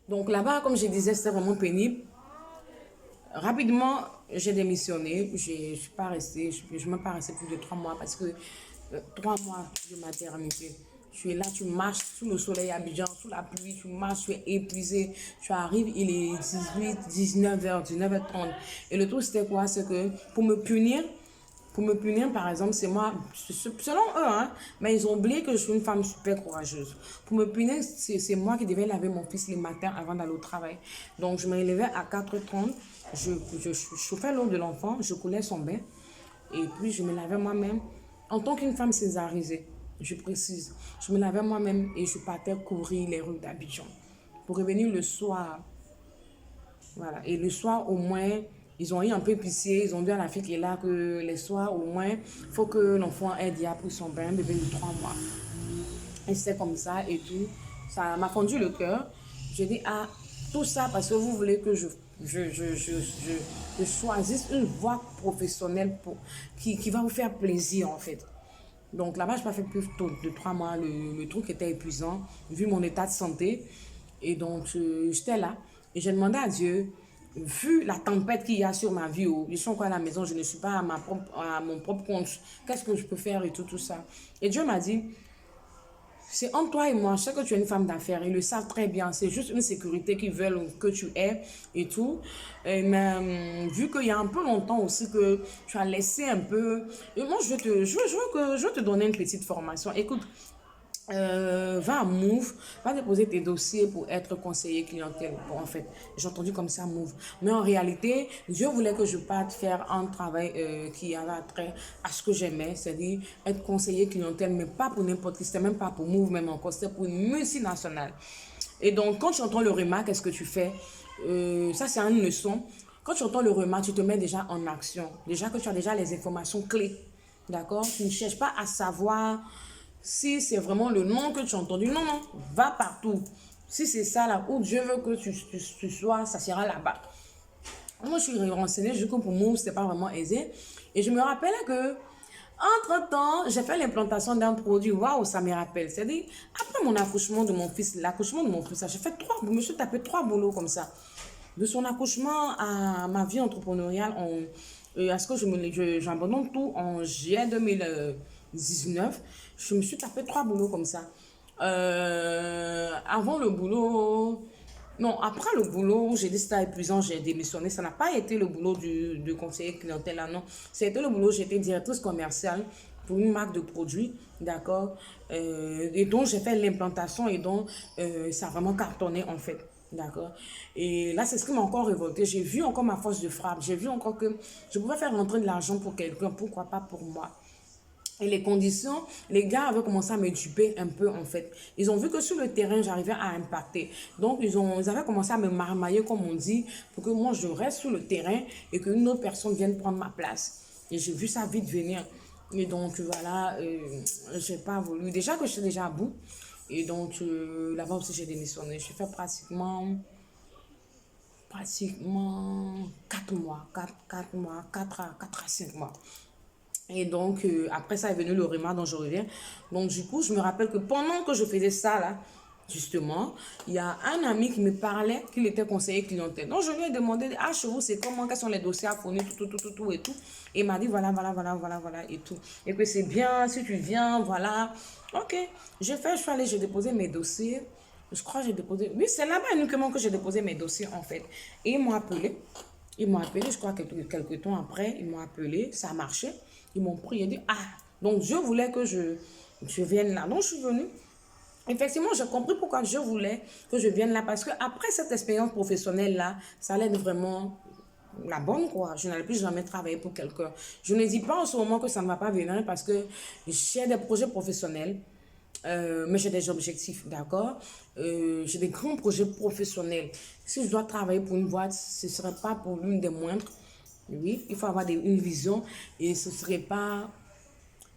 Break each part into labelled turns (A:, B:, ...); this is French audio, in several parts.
A: Donc là-bas, comme je disais, c'était vraiment pénible. Rapidement, j'ai démissionné. Je ne suis pas restée, je ne suis même pas restée plus de 3 mois parce que 3 mois de maternité. Tu es là, tu marches sous le soleil à Abidjan, sous la pluie, tu marches, tu es épuisé. Tu arrives, il est 19h, 19h30. Et le truc, c'était quoi? C'est que pour me punir, par exemple, c'est moi, selon eux, hein, mais ils ont oublié que je suis une femme super courageuse. Pour me punir, c'est moi qui devais laver mon fils le matin avant d'aller au travail. Donc, je me levais à 4h30, je chauffais l'eau de l'enfant, je coulais son bain, et puis je me lavais moi-même. En tant qu'une femme césarisée, je précise, je me lavais moi-même et je partais courir les rues d'Abidjan pour revenir le soir. Voilà. Et le soir, au moins, ils ont eu un peu pitié. Ils ont dit à la fille qui est là que les soirs, au moins, il faut que l'enfant ait déjà pris son bain, un bébé de 3 mois. Et c'était comme ça et tout. Ça m'a fondu le cœur. J'ai dit, ah, tout ça parce que vous voulez que je choisisse une voie professionnelle qui va vous faire plaisir, en fait. Donc là-bas, je n'ai pas fait plus de 3 mois. Le truc était épuisant, vu mon état de santé. Et donc, j'étais là. Et j'ai demandé à Dieu, vu la tempête qu'il y a sur ma vie, je suis encore à la maison, je ne suis pas à mon propre compte. Qu'est-ce que je peux faire et tout ça. Et Dieu m'a dit, c'est entre toi et moi, je sais que tu es une femme d'affaires, ils le savent très bien, c'est juste une sécurité qu'ils veulent que tu aies et tout. Mais vu qu'il y a un peu longtemps aussi que tu as laissé un peu, et moi je veux te donner une petite formation. Écoute, va à Move, va déposer tes dossiers pour être conseiller clientèle. Bon, en fait, j'ai entendu comme ça Move. Mais en réalité, Dieu voulait que je parte faire un travail qui avait trait à ce que j'aimais, c'est-à-dire être conseiller clientèle, mais pas pour n'importe qui, c'était même pas pour Move, même encore, c'était pour une multinationale. Et donc, quand tu entends le remarque, qu'est-ce que tu fais? Ça, c'est une leçon. Quand tu entends le remarque, tu te mets déjà en action. Déjà que tu as déjà les informations clés. D'accord? Tu ne cherches pas à savoir si c'est vraiment le nom que tu as entendu. Non, non, va partout. Si c'est ça là où Dieu veut que tu sois, ça sera là-bas. Moi, je suis renseignée, je dis que pour moi, ce n'est pas vraiment aisé. Et je me rappelle que, entre-temps, j'ai fait l'implantation d'un produit. Waouh, ça me rappelle. C'est-à-dire, après mon accouchement de mon fils, l'accouchement de mon fils, j'ai fait je me suis tapé 3 boulots comme ça. De son accouchement à ma vie entrepreneuriale, à ce que j'abandonne tout en juillet 2019, je me suis tapé 3 boulots comme ça. Avant le boulot, non, après le boulot, j'ai dit que c'était épuisant, j'ai démissionné. Ça n'a pas été le boulot de conseiller clientèle, là, non. C'était le boulot, j'étais directrice commerciale pour une marque de produits, d'accord, et donc j'ai fait l'implantation et donc ça a vraiment cartonné en fait. D'accord. Et là, c'est ce qui m'a encore révolté. J'ai vu encore ma force de frappe. J'ai vu encore que je pouvais faire rentrer de l'argent pour quelqu'un. Pourquoi pas pour moi? Et les conditions, les gars avaient commencé à me duper un peu en fait. Ils ont vu que sur le terrain, j'arrivais à impacter. Donc, ils avaient commencé à me marmailler, comme on dit, pour que moi, je reste sur le terrain et qu'une autre personne vienne prendre ma place. Et j'ai vu ça vite venir. Et donc, voilà, j'ai pas voulu. Déjà que je suis déjà à bout. Et donc, là-bas aussi, j'ai démissionné. J'ai fait pratiquement 4 mois, 4 mois, 4 à 5 mois. Et donc, après ça est venu le remarque dont je reviens. Donc, du coup, je me rappelle que pendant que je faisais ça, là, justement, il y a un ami qui me parlait qu'il était conseiller clientèle. Donc, je lui ai demandé, ah, chez vous, c'est comment, quels sont les dossiers à fournir, tout, et tout. Et il m'a dit, voilà, et tout. Et que c'est bien, si tu viens, voilà. Ok, j'ai fait, je suis allée, j'ai déposé mes dossiers. Je crois que j'ai déposé, oui, c'est là-bas uniquement que j'ai déposé mes dossiers, en fait. Et ils m'ont appelé. Ils m'ont appelé, je crois, quelques temps après, ils m'ont appelé, ça a marché. Ils m'ont pris et dit, ah, donc Dieu voulait que je vienne là. Donc, je suis venue. Effectivement, j'ai compris pourquoi Dieu voulait que je vienne là. Parce que après cette expérience professionnelle-là, ça allait être vraiment la bonne, quoi. Je n'allais plus jamais travailler pour quelqu'un. Je ne dis pas en ce moment que ça ne va pas venir parce que j'ai des projets professionnels. Mais j'ai des objectifs, d'accord? J'ai des grands projets professionnels. Si je dois travailler pour une boîte, ce ne serait pas pour l'une des moindres. Oui, il faut avoir une vision et ce ne serait pas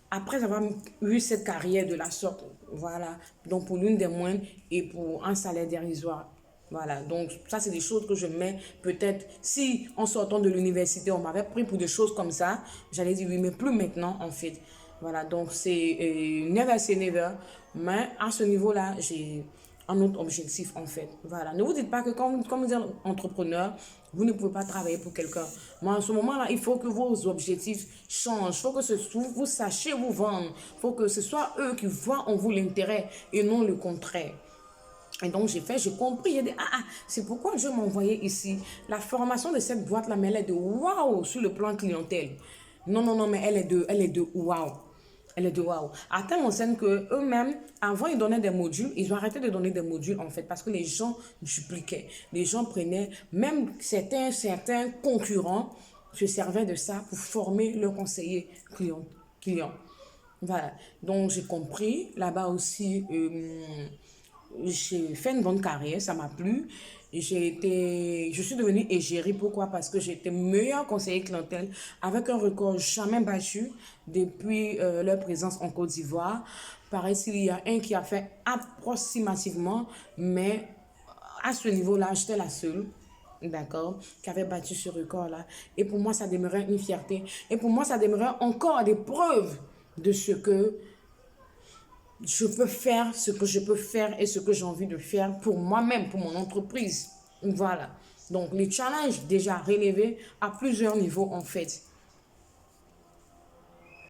A: après avoir eu cette carrière de la sorte. Voilà, donc pour l'une des moindres et pour un salaire dérisoire. Voilà, donc ça c'est des choses que je mets peut-être si en sortant de l'université on m'avait pris pour des choses comme ça, j'allais dire oui, mais plus maintenant en fait. Voilà, donc c'est never say never, mais à ce niveau-là, à notre objectif en fait. Voilà. Ne vous dites pas que comme vous êtes entrepreneur, vous ne pouvez pas travailler pour quelqu'un. Mais en ce moment-là, il faut que vos objectifs changent. Il faut que vous sachiez vous vendre. Il faut que ce soit eux qui voient en vous l'intérêt et non le contraire. Et donc, j'ai compris, j'ai dit, c'est pourquoi je m'envoyais ici. La formation de cette boîte-là, mais elle est de waouh sur le plan clientèle. Non, non, non, mais elle est de waouh. Elle est de waouh. À telle enseigne que eux-mêmes, avant, ils donnaient des modules. Ils ont arrêté de donner des modules, en fait, parce que les gens dupliquaient. Les gens prenaient, même certains concurrents se servaient de ça pour former leurs conseillers clients. Voilà. Donc, j'ai compris. Là-bas aussi, j'ai fait une bonne carrière, ça m'a plu. Je suis devenue égérie. Pourquoi? Parce que j'étais meilleure conseiller clientèle avec un record jamais battu depuis leur présence en Côte d'Ivoire. Pareil, s'il y a un qui a fait approximativement, mais à ce niveau-là, j'étais la seule, d'accord, qui avait battu ce record-là. Et pour moi, ça demeurait une fierté. Et pour moi, ça demeurait encore des preuves de ce que je peux faire, ce que je peux faire et ce que j'ai envie de faire pour moi-même, pour mon entreprise. Voilà. Donc, les challenges déjà relevés à plusieurs niveaux en fait.